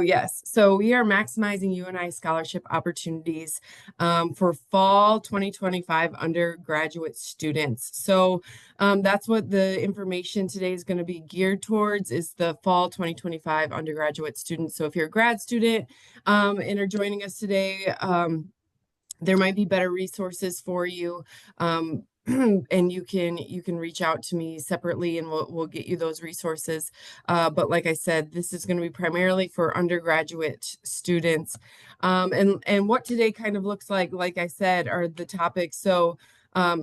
Yes, so we are maximizing UNI scholarship opportunities for fall 2025 undergraduate students. So that's what the information today is going to be geared towards is the fall 2025 undergraduate students. So if you're a grad student and are joining us today, there might be better resources for you. And you can reach out to me separately and we'll get you those resources. But like I said, this is going to be primarily for undergraduate students. And what today kind of looks like I said, are the topics. So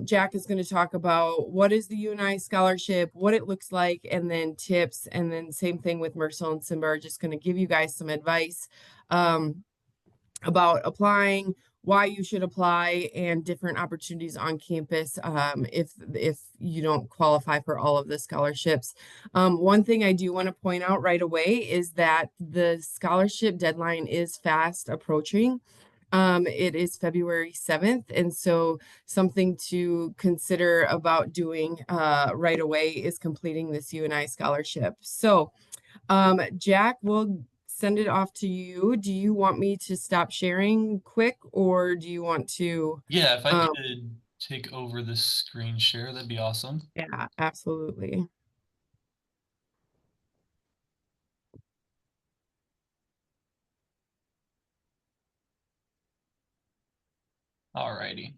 Jack is going to talk about what is the UNI scholarship, what it looks like, and then tips. And then same thing with Mercel and Simba are just going to give you guys some advice. About applying, why you should apply, and different opportunities on campus if you don't qualify for all of the scholarships. One thing I do want to point out right away is that the scholarship deadline is fast approaching. It is February 7th, and so something to consider about doing right away is completing this UNI scholarship. So Jack, we'll send it off to you. Do you want me to stop sharing quick, or do you want to? Yeah, if I Um, could take over the screen share, that'd be awesome. yeah, absolutely. Alrighty.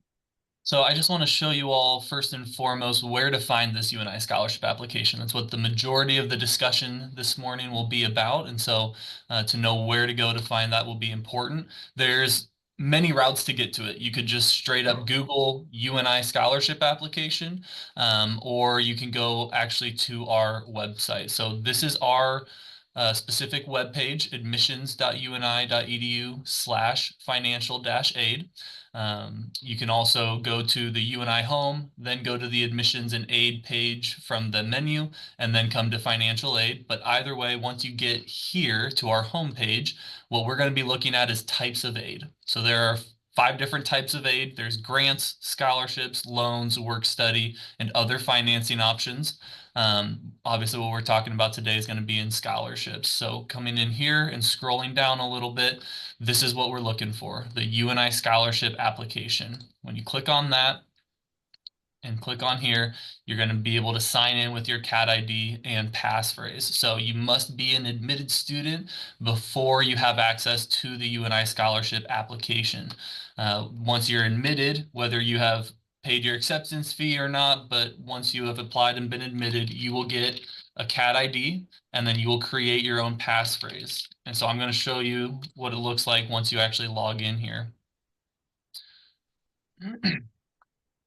So I just want to show you all first and foremost where to find this UNI scholarship application. That's what the majority of the discussion this morning will be about. And so to know where to go to find that will be important. There's many routes to get to it. You could just straight up Google UNI scholarship application, or you can go actually to our website. So this is our specific webpage, admissions.uni.edu/financial-aid. You can also go to the UNI home, then go to the admissions and aid page from the menu, and then come to financial aid. But either way, once you get here to our home page, what we're going to be looking at is types of aid. So there are 5 different types of aid. There's grants, scholarships, loans, work study, and other financing options. Obviously, what we're talking about today is going to be in scholarships. So coming in here and scrolling down a little bit, this is what we're looking for, the UNI scholarship application. When you click on that and click on here, you're going to be able to sign in with your CAT ID and passphrase. So you must be an admitted student before you have access to the UNI scholarship application. Once you're admitted, whether you have paid your acceptance fee or not, but once you have applied and been admitted, you will get a CAT ID and then you will create your own passphrase. And so I'm going to show you what it looks like once you actually log in here.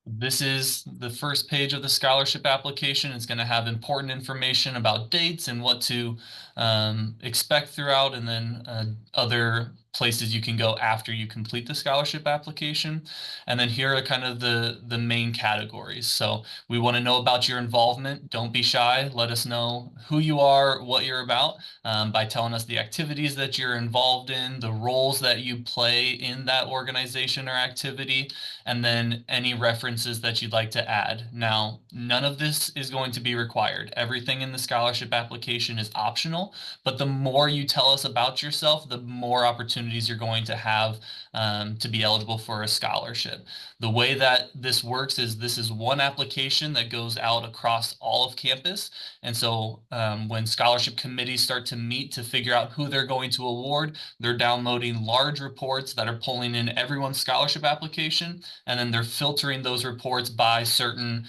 This is the first page of the scholarship application. It's going to have important information about dates and what to expect throughout, and then other places you can go after you complete the scholarship application. And then here are kind of the main categories. So we want to know about your involvement. Don't be shy. Let us know who you are, what you're about, by telling us the activities that you're involved in, the roles that you play in that organization or activity, and then any references that you'd like to add. Now, none of this is going to be required. Everything in the scholarship application is optional, but the more you tell us about yourself, the more opportunities you're going to have to be eligible for a scholarship. The way that this works is this is one application that goes out across all of campus. And so when scholarship committees start to meet to figure out who they're going to award, they're downloading large reports that are pulling in everyone's scholarship application, and then they're filtering those reports by certain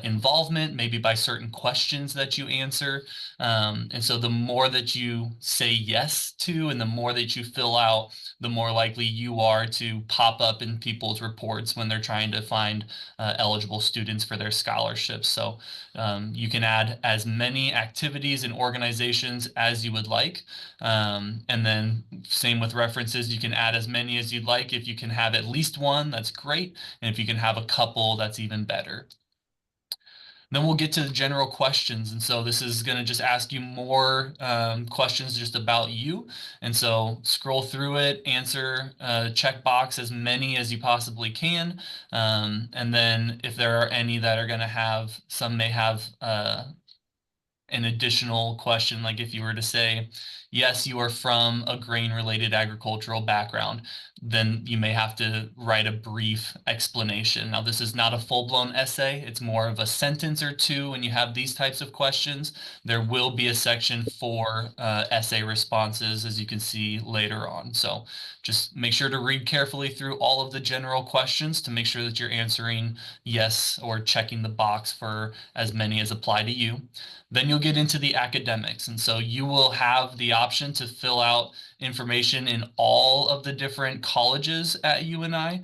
involvement, maybe by certain questions that you answer. And so the more that you say yes to and the more that you fill out, the more likely you are to pop up in people's reports when they're trying to find eligible students for their scholarships. So you can add as many activities and organizations as you would like. And then same with references, you can add as many as you'd like. If you can have at least one, that's great. And if you can have a couple, that's even better. Then we'll get to the general questions. And so this is going to just ask you more questions just about you. And so scroll through it, answer, check box as many as you possibly can. And then if there are any that are going to have, some may have an additional question, like if you were to say, yes, you are from a grain-related agricultural background, then you may have to write a brief explanation. Now, this is not a full-blown essay. It's more of a sentence or two when you have these types of questions. There will be a section for essay responses, as you can see later on. So just make sure to read carefully through all of the general questions to make sure that you're answering yes or checking the box for as many as apply to you. Then you'll get into the academics. And so you will have the option to fill out information in all of the different colleges at UNI,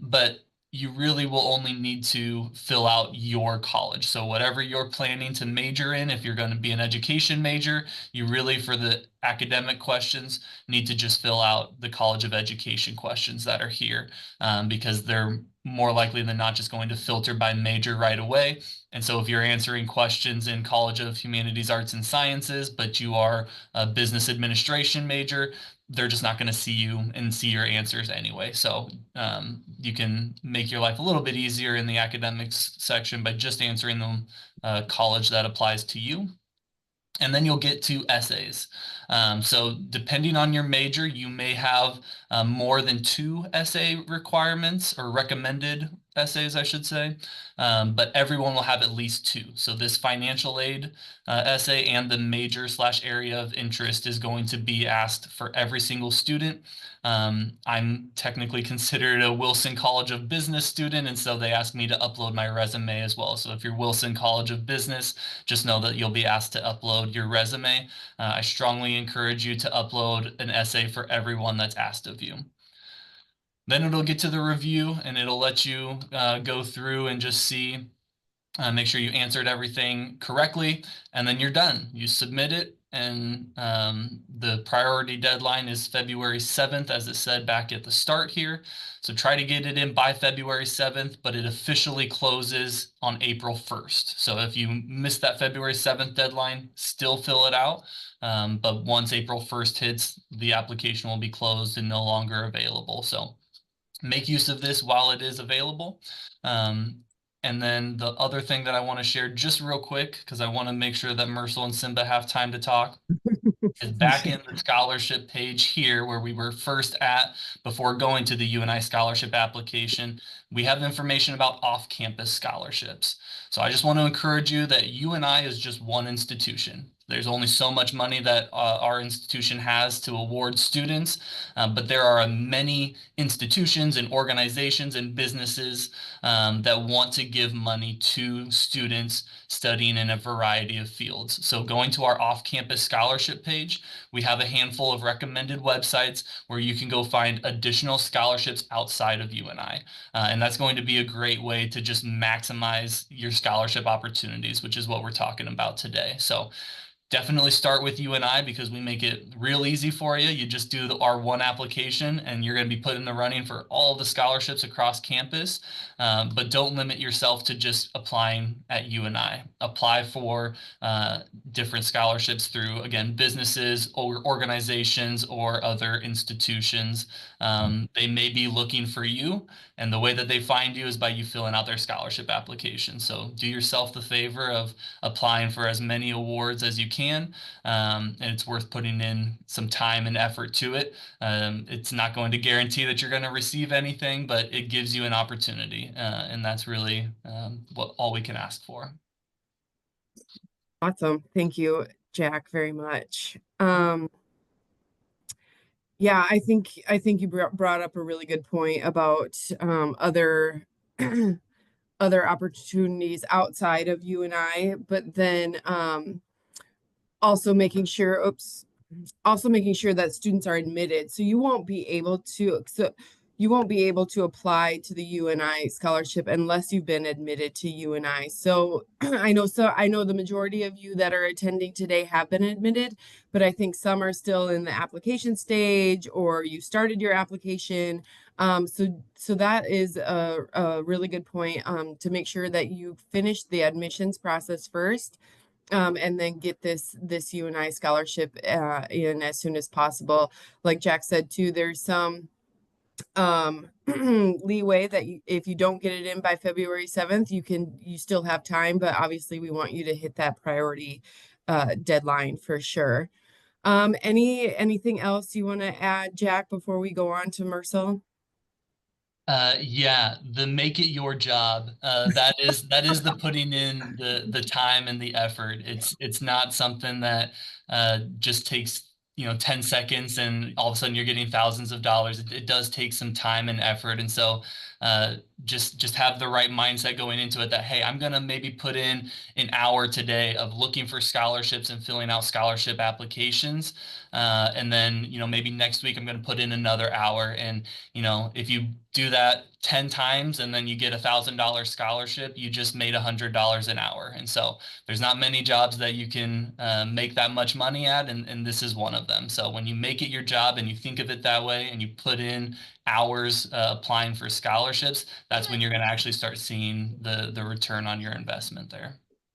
but you really will only need to fill out your college. So whatever you're planning to major in, if you're going to be an education major, you really, for the academic questions, need to just fill out the College of Education questions that are here, because they're more likely than not just going to filter by major right away. And so if you're answering questions in College of Humanities, Arts, and Sciences, but you are a business administration major, they're just not going to see you and see your answers anyway. So you can make your life a little bit easier in the academics section by just answering the college that applies to you. And then you'll get to essays. So depending on your major, you may have more than two essay requirements or recommended essays, I should say. But everyone will have at least two. So this financial aid essay and the major/area of interest is going to be asked for every single student. I'm technically considered a Wilson College of Business student, and so they asked me to upload my resume as well. So if you're Wilson College of Business, just know that you'll be asked to upload your resume. I strongly encourage you to upload an essay for everyone that's asked of you. Then it'll get to the review and it'll let you go through and just see, make sure you answered everything correctly, and then you're done. You submit it, and the priority deadline is February 7th, as it said back at the start here. So try to get it in by February 7th, but it officially closes on April 1st. So if you missed that February 7th deadline, still fill it out. But once April 1st hits, the application will be closed and no longer available. So make use of this while it is available. And then the other thing that I want to share just real quick, because I want to make sure that Mercel and Simba have time to talk, is back in the scholarship page here where we were first at before going to the UNI scholarship application. We have information about off-campus scholarships. So I just want to encourage you that UNI is just one institution. There's only so much money that our institution has to award students, but there are many institutions and organizations and businesses that want to give money to students studying in a variety of fields. So going to our off-campus scholarship page, we have a handful of recommended websites where you can go find additional scholarships outside of UNI. And that's going to be a great way to just maximize your scholarship opportunities, which is what we're talking about today. So definitely start with UNI because we make it real easy for you. You just do the R1 application and you're going to be put in the running for all the scholarships across campus. But don't limit yourself to just applying at UNI. Apply for different scholarships through, again, businesses or organizations or other institutions. They may be looking for you, and the way that they find you is by you filling out their scholarship application. So do yourself the favor of applying for as many awards as you can, and it's worth putting in some time and effort to it. It's not going to guarantee that you're going to receive anything, but it gives you an opportunity, and that's really what all we can ask for. Awesome. Thank you, Jack, very much. Yeah, I think you brought up a really good point about other other opportunities outside of UNI, but then also making sure, also making sure that students are admitted. So you won't be able to apply to the UNI scholarship unless you've been admitted to UNI. So I know the majority of you that are attending today have been admitted, but I think some are still in the application stage or you started your application. So that is a really good point to make sure that you finish the admissions process first, and then get this UNI scholarship in as soon as possible. Like Jack said too, there's some leeway that if you don't get it in by February 7th, you still have time, but obviously we want you to hit that priority deadline for sure. Anything else you want to add, Jack, before we go on to Marcel? Yeah, the make it your job. That is the putting in the time and the effort. It's not something that just takes 10 seconds and all of a sudden you're getting thousands of dollars. It does take some time and effort, and so just have the right mindset going into it that hey, I'm gonna maybe put in an hour today of looking for scholarships and filling out scholarship applications, and then maybe next week I'm gonna put in another hour and if you do that 10 times and then you get $1,000 scholarship, you just made $100 an hour. And so there's not many jobs that you can make that much money at, and this is one of them. So when you make it your job and you think of it that way and you put in hours applying for scholarships, that's when you're going to actually start seeing the return on your investment there.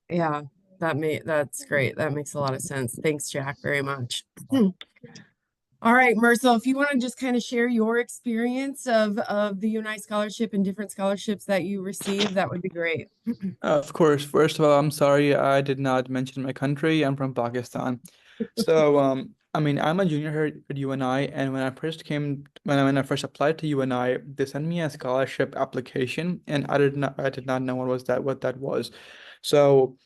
Yeah, that's great. That makes a lot of sense. Thanks, Jack, very much. All right, Marcel, if you want to just kind of share your experience of the UNI scholarship and different scholarships that you received, that would be great. Of course, first of all, I'm sorry I did not mention my country. I'm from Pakistan. So, I mean, I'm a junior here at UNI, and when I first applied to UNI, they sent me a scholarship application, and I did not know what that was. So,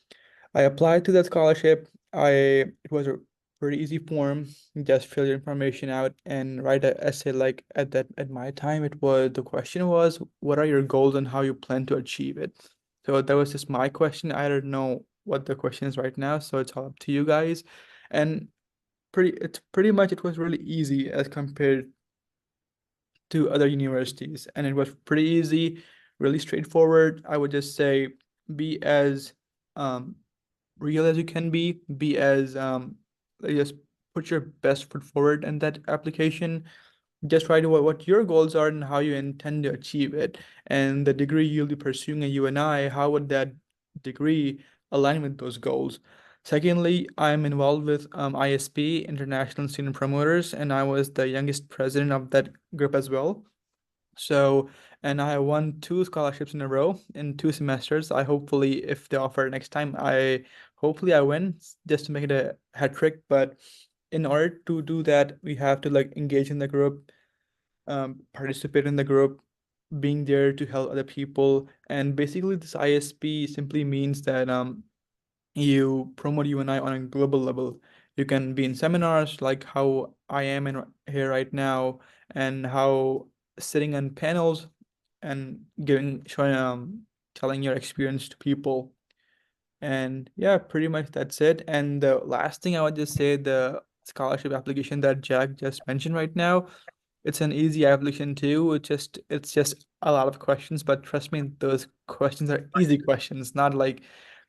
I applied to that scholarship. It was a pretty easy form. Just fill your information out and write an essay. Like at my time, the question was, what are your goals and how you plan to achieve it? So that was just my question. I don't know what the question is right now, so it's all up to you guys. And pretty much it was really easy as compared to other universities, and it was pretty easy, really straightforward. I would just say be as um real as you can be as just put your best foot forward in that application. Just write what your goals are and how you intend to achieve it. And the degree you'll be pursuing at UNI, how would that degree align with those goals? Secondly, I'm involved with ISP, International Student Promoters, and I was the youngest president of that group as well. So, and I won two scholarships in a row in 2 semesters. I hopefully, if they offer next time, I win just to make it a hat trick. But in order to do that, we have to like engage in the group, participate in the group, being there to help other people. And basically, this ISP simply means that you promote UNI on a global level. You can be in seminars like how I am in here right now, and how sitting on panels and telling your experience to people. And yeah, pretty much that's it. And the last thing I would just say, the scholarship application that Jack just mentioned right now, it's an easy application too. It's just a lot of questions, but trust me, those questions are easy questions, not like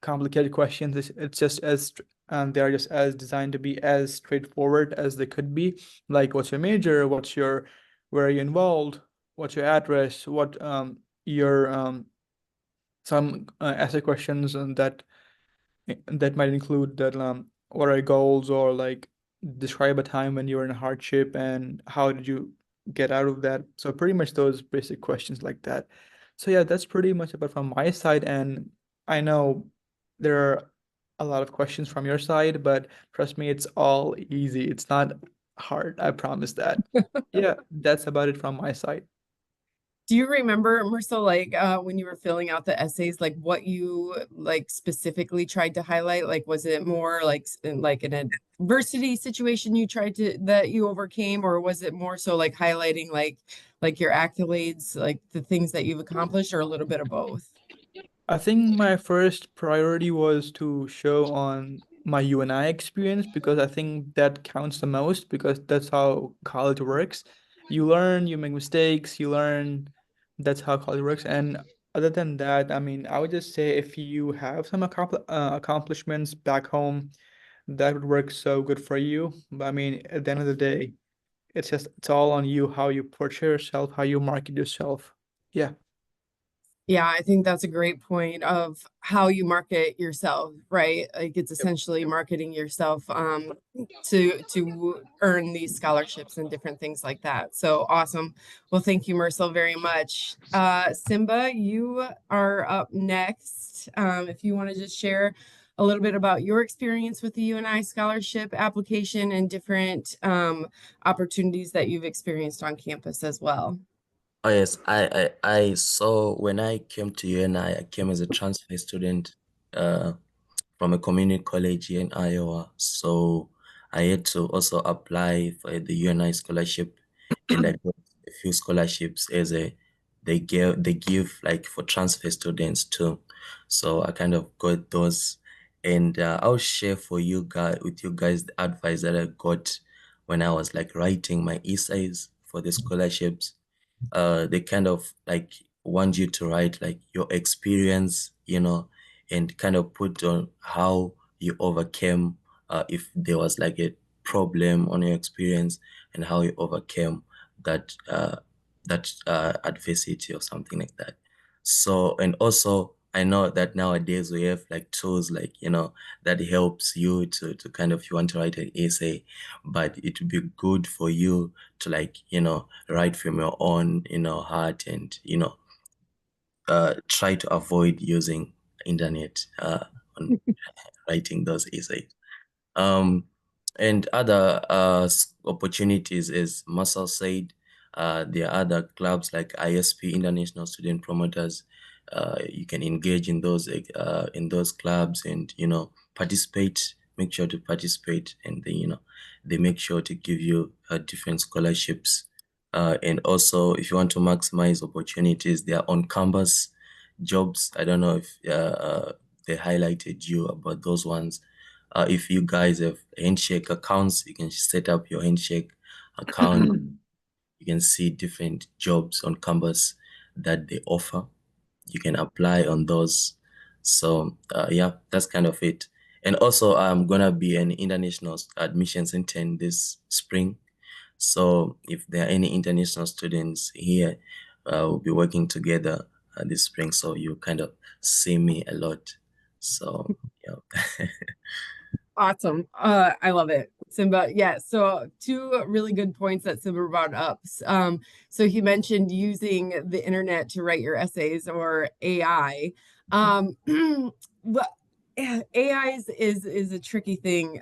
complicated questions. It's just they are just as designed to be as straightforward as they could be. Like, what's your major? Where are you involved? What's your address? What your some essay questions and that might include that what are your goals, or like describe a time when you were in hardship and how did you get out of that. So pretty much those basic questions like that. So yeah, that's pretty much about from my side. And I know there are a lot of questions from your side, but trust me, it's all easy. It's not hard. I promise that. Yeah, that's about it from my side. Do you remember, Marcel, like when you were filling out the essays, like what you like specifically tried to highlight? Like, was it more like like an adversity situation you tried to that you overcame, or was it more so like highlighting like your accolades, like the things that you've accomplished, or a little bit of both? I think my first priority was to show on my UNI experience, because I think that counts the most, because that's how college works. You learn, you make mistakes, you learn. That's how college works. And other than that, I mean, I would just say if you have some accomplishments back home, that would work so good for you. But I mean, at the end of the day, it's all on you, how you portray yourself, how you market yourself. Yeah. Yeah, I think that's a great point of how you market yourself, right? Like it's Yep. essentially marketing yourself to earn these scholarships and different things like that. So awesome. Well, thank you, Marcel, very much. Simba, you are up next. If you want to just share a little bit about your experience with the UNI scholarship application and different opportunities that you've experienced on campus as well. Oh yes, I so when I came to UNI, I came as a transfer student uh from a community college here in Iowa. So I had to also apply for the UNI scholarship, and I got a few scholarships as a they give like for transfer students too. So I kind of got those, and I'll share for you guys with you guys the advice that I got when I was like writing my essays for the scholarships. They kind of like want you to write like your experience, and kind of put on how you overcame if there was like a problem on your experience, and how you overcame that adversity or something like that. So, and also I know that nowadays we have like tools like that helps you to kind of, you want to write an essay, but it would be good for you to like write from your own heart, and try to avoid using internet on writing those essays. Um, and other opportunities, as Marcel said, there are other clubs like ISP, International Student Promoters. You can engage in those clubs, and participate. Make sure to participate, and then they make sure to give you different scholarships. And also, if you want to maximize opportunities, they are on campus jobs. I don't know if they highlighted you about those ones. If you guys have handshake accounts, you can set up your handshake account. You can see different jobs on campus that they offer. You can apply on those. So yeah, that's kind of it. And also, I'm gonna be an international admissions intern this spring. So if there are any international students here, we'll be working together this spring. So you kind of see me a lot. So yeah. Awesome. I love it. Simba. Yeah. So two really good points that Simba brought up. So he mentioned using the internet to write your essays or AI. Well, AI is a tricky thing.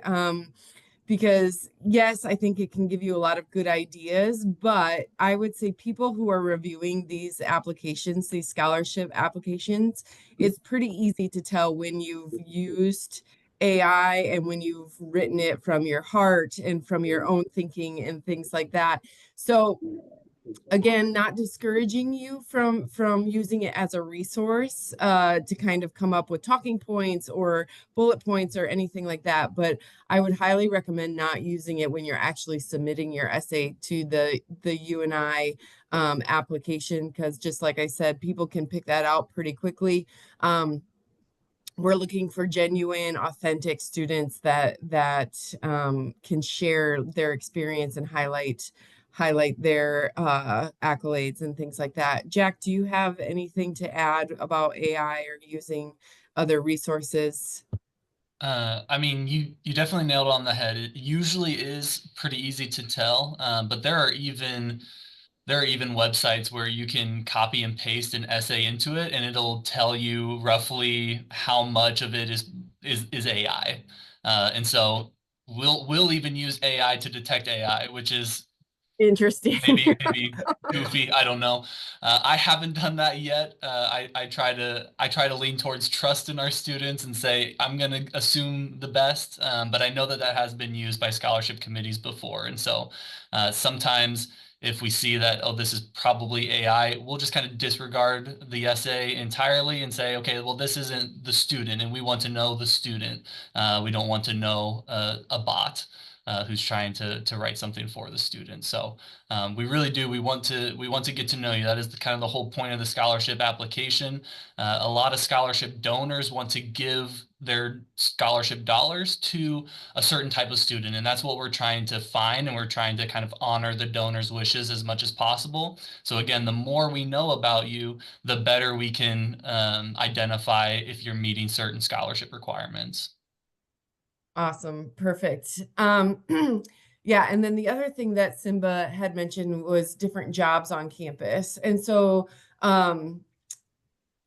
Because yes, I think it can give you a lot of good ideas, but I would say people who are reviewing these applications, these scholarship applications, it's pretty easy to tell when you've used AI and when you've written it from your heart and from your own thinking and things like that. So again, not discouraging you from using it as a resource to kind of come up with talking points or bullet points or anything like that, but I would highly recommend not using it when you're actually submitting your essay to the UNI application, because just like I said, people can pick that out pretty quickly. We're looking for genuine, authentic students that can share their experience and highlight their accolades and things like that. Jack, do you have anything to add about AI or using other resources? I mean, you definitely nailed it on the head. It usually is pretty easy to tell, but there are even websites where you can copy and paste an essay into it, and it'll tell you roughly how much of it is AI. And so we'll even use AI to detect AI, which is Interesting. maybe goofy. I don't know. I haven't done that yet. I try to lean towards trust in our students and say I'm going to assume the best. But I know that that has been used by scholarship committees before, and so sometimes if we see that, oh, this is probably AI, we'll just kind of disregard the essay entirely and say, okay, well, this isn't the student, and we want to know the student. We don't want to know a bot. Who's trying to write something for the student. So we really do. We want to get to know you. That is kind of the whole point of the scholarship application. A lot of scholarship donors want to give their scholarship dollars to a certain type of student, and that's what we're trying to find, and we're trying to kind of honor the donor's wishes as much as possible. So again, the more we know about you, the better we can identify if you're meeting certain scholarship requirements. Awesome. Perfect. Yeah, and then the other thing that Simba had mentioned was different jobs on campus. And so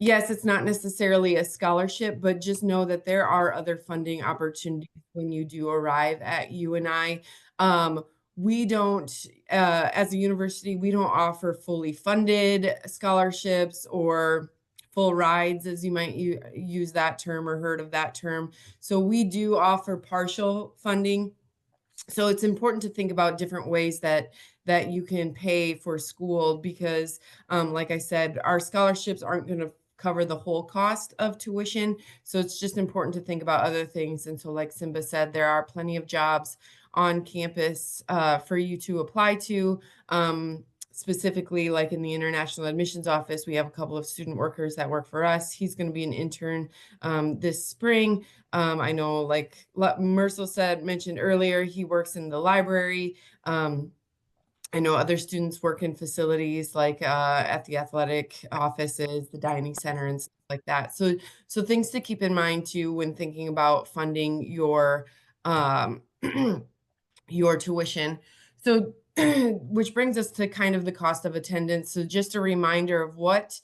Yes, it's not necessarily a scholarship, but just know that there are other funding opportunities when you do arrive at UNI. We don't, as a university, we don't offer fully funded scholarships or full rides, as you might use that term or heard of that term. So we do offer partial funding. So it's important to think about different ways that you can pay for school because, like I said, our scholarships aren't going to cover the whole cost of tuition. So it's just important to think about other things. And so, like Simba said, there are plenty of jobs on campus for you to apply to. Specifically, like in the International Admissions Office, we have a couple of student workers that work for us. He's going to be an intern this spring. I know, like Mercel mentioned earlier, he works in the library. I know other students work in facilities like at the athletic offices, the dining center, and stuff like that. So things to keep in mind too when thinking about funding um, your tuition. So, which brings us to kind of the cost of attendance. So just a reminder of what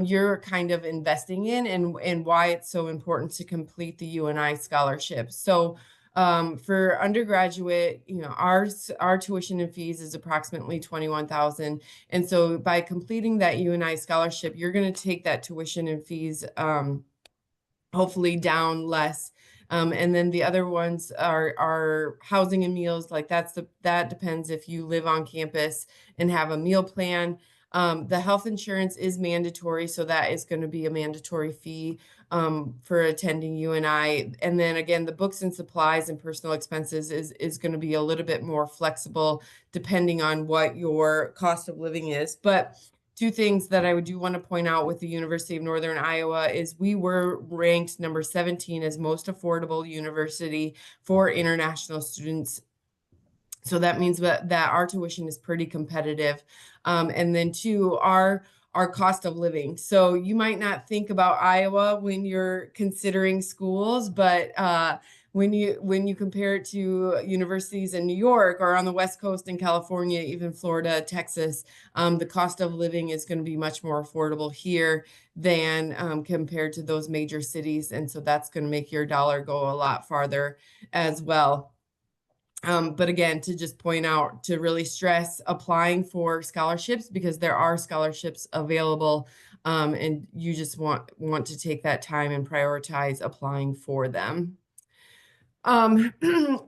you're kind of investing in and why it's so important to complete the UNI scholarship. So for undergraduate, our tuition and fees is approximately 21,000. And so by completing that UNI scholarship, you're going to take that tuition and fees hopefully down less. And then the other ones are housing and meals. Like that depends if you live on campus and have a meal plan. The health insurance is mandatory, so that is going to be a mandatory fee for attending UNI. And then again, the books and supplies and personal expenses is going to be a little bit more flexible depending on what your cost of living is. But two things that I do want to point out with the University of Northern Iowa is we were ranked number 17 as most affordable university for international students. So that means that our tuition is pretty competitive. And then two, our cost of living. So you might not think about Iowa when you're considering schools, but when you compare it to universities in New York or on the West Coast in California, even Florida, Texas, the cost of living is going to be much more affordable here than compared to those major cities. And so that's going to make your dollar go a lot farther as well. But again, to just point out, to really stress applying for scholarships because there are scholarships available, and you just want to take that time and prioritize applying for them.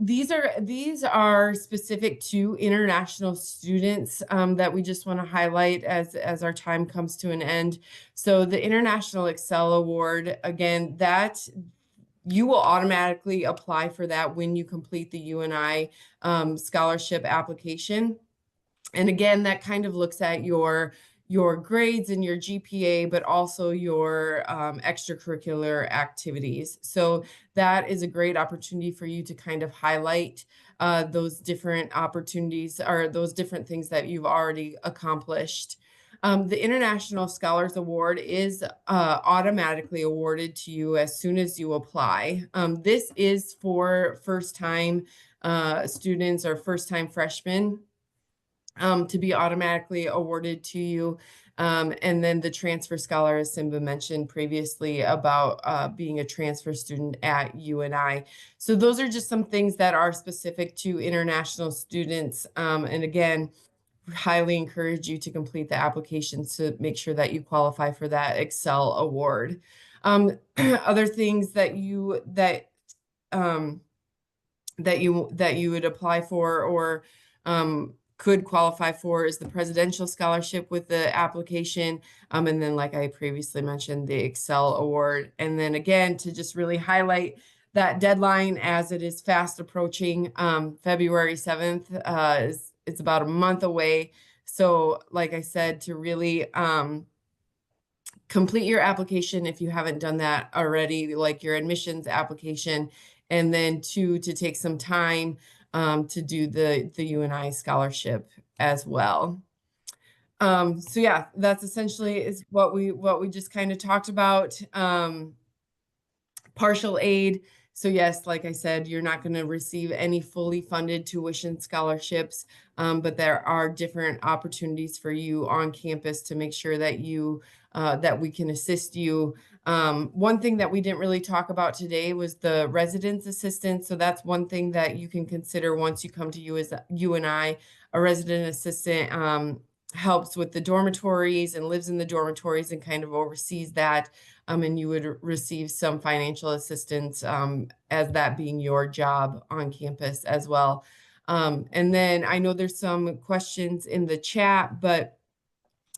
These are specific to international students that we just want to highlight as our time comes to an end. So the International Excel Award, again, that you will automatically apply for that when you complete the UNI scholarship application. And again, that kind of looks at your grades and your GPA, but also your extracurricular activities. So that is a great opportunity for you to kind of highlight those different opportunities or those different things that you've already accomplished. The International Scholars Award is automatically awarded to you as soon as you apply. This is for first-time students or first-time freshmen to be automatically awarded to you. And then the transfer scholar, as Simba mentioned previously about being a transfer student at UNI. So those are just some things that are specific to international students. And again, highly encourage you to complete the applications to make sure that you qualify for that Excel award. Other things that you would apply for or could qualify for is the presidential scholarship with the application. And then, like I previously mentioned, the Excel award. And then again, to just really highlight that deadline as it is fast approaching, February 7th it's about a month away. So like I said, to really complete your application if you haven't done that already, like your admissions application, and then two, to take some time to do the UNI scholarship as well. So yeah, that's essentially is what we just kind of talked about. Partial aid. So yes, like I said, you're not going to receive any fully funded tuition scholarships, but there are different opportunities for you on campus to make sure that that we can assist you. One thing that we didn't really talk about today was the residence assistant. So that's one thing that you can consider once you come to UNI. A resident assistant helps with the dormitories and lives in the dormitories and kind of oversees that. And you would receive some financial assistance as that being your job on campus as well. And then I know there's some questions in the chat, but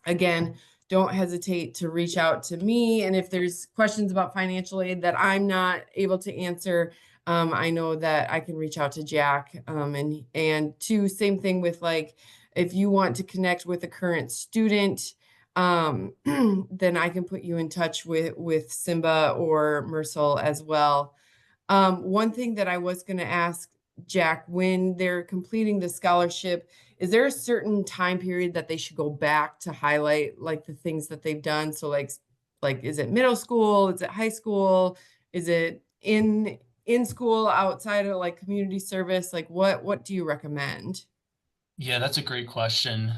again, don't hesitate to reach out to me. And if there's questions about financial aid that I'm not able to answer, I know that I can reach out to Jack. And two, same thing with like, if you want to connect with a current student, then I can put you in touch with Simba or Mersal as well. One thing that I was going to ask Jack, when they're completing the scholarship, is there a certain time period that they should go back to highlight like the things that they've done? So like is it middle school? Is it high school? Is it in school, outside of like community service? Like what do you recommend? Yeah, that's a great question.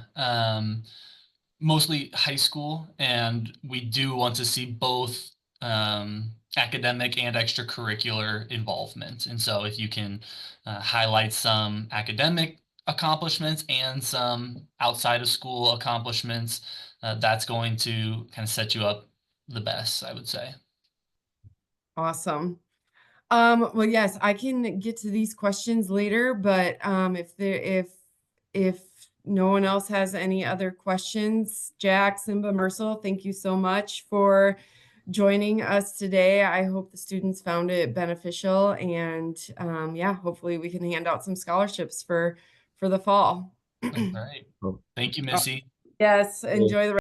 Mostly high school, and we do want to see both academic and extracurricular involvement. And so if you can highlight some academic accomplishments and some outside of school accomplishments, that's going to kind of set you up the best, I would say. Awesome. Well, yes, I can get to these questions later, but if no one else has any other questions, Jack, Simba, Mersal, thank you so much for joining us today. I hope the students found it beneficial, and yeah, hopefully we can hand out some scholarships for the fall. All right. Thank you, Missy. Yes, enjoy the